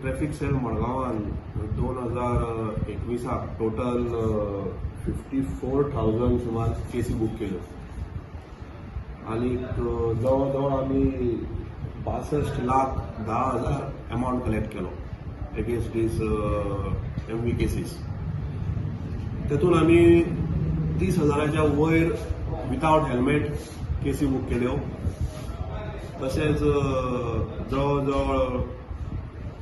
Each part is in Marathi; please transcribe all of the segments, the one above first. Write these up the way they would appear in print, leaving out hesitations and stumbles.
ट्रॅफिक सेल मडगांवान 2021 टोटल 54,000 सुमार केसी बुक केल्यो आणि जवळ जवळ आम्ही 62,10,000 अमाउंट कलेक्ट केलो अगेन्स्ट दीस MV केसीस. तेतून आमी 30,000च्या वयर विथआउट हेल्मेट केसी बुक केल्यो. तशेंच जवळ जवळ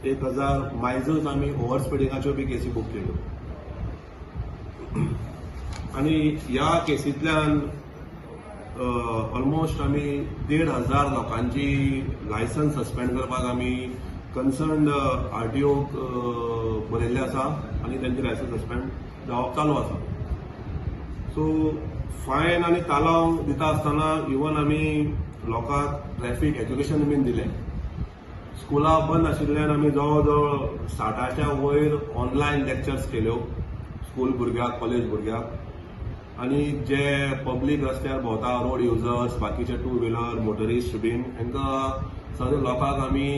1,000 मायजूच आमी ओव्हर स्पिडिंगाच्यो बी केसी बुक केल्यो. आणि ह्या केसींतल्यान ऑलमोस्ट आमी 1,500 लोकांची लायसन्स सस्पेंड करपाक आमी कन्सर्न्ड RTOक बरयल्ले आसा आणि त्यांची लायसन्स सस्पेंड जावप चालू आसा. सो फायन आणि तालाव दिता आसतना इवन आमी लोकांक ट्रॅफिक एज्युकेशन बीन दिलें. स्कुलां बंद आशिल्ल्यान आमी जवळ जवळ 60च्या वयर ऑनलायन लेक्चर्स केल्यो स्कूल भुरग्यांक, कॉलेज भुरग्यांक. आणि जे पब्लीक रस्त्यार भोंवता, रोड युजर्स, बाकीचे 2 व्हिलर मोटरिस्ट बीन, तांकां सगळ्या लोकांक आमी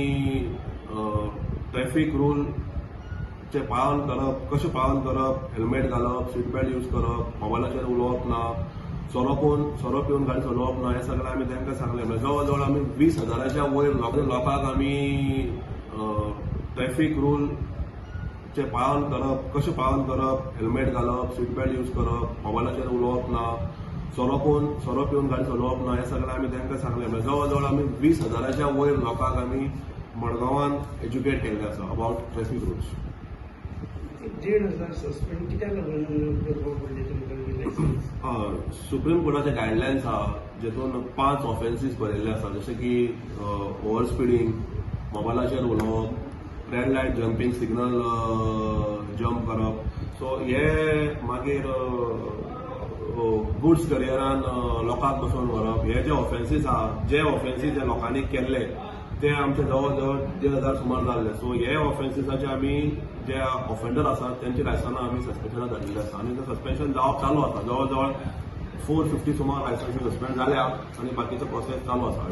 ट्रॅफिक रूलचे पालन करप, कशें पालन करप, हेल्मेट घालप, सीट बेल्ट यूज करप, मोबायलाचेर उलोवप ना, सोरो पिवन गाडी चलोवप ना, हें सगळें आमी तांकां सांगलें. म्हणजे जवळ जवळ आमी 20,000च्या वयर लोकांक आमी ट्रॅफिक रूलचे पालन करप, कशें पालन करप, हेल्मेट घालप, सीट बेल्ट यूज करप, मोबायलाचेर उलोवप ना, सोरो पिवन गाडी चलोवप ना, हें सगळें आमी तांकां सांगलें. म्हणजे जवळ जवळ आमी 20,000च्या वयर लोकांक आमी मडगांवान एज्युकेट केल्ले आसा अबाउट ट्रॅफिक रूल्स. 1,500 सस्पेंड कित्याक लागून करपाक पडले तुमकां? सुप्रीम कोर्टाचे गायडलायन्स आहा जेतून 5 ऑफेन्सीस बरयल्ले आसा, जशें की ओव्हर स्पिडींग, मोबायलाचेर उलोवप, red light jumping, signal jump करप. सो हे मागीर गुड्स करियरान लोकांक बसोवन व्हरप, हे जे ऑफेन्सीस आहा, जे ऑफेन्सीस जे लोकांनी केल्ले ते आमचे जवळ जवळ 1,000 सुमार जाल्ले. सो हे ऑफेन्सीसाचे आमी जे ऑफेंडर आसात त्यांची लायसन्सां आमी सस्पेन्शनाक धाडिल्ली आसा आणि ते सस्पेन्शन जावप चालू आसा. जवळ जवळ 450 सुमार लायसन्स सस्पेंड जाल्या आणि बाकीचो प्रोसेस चालू आसा.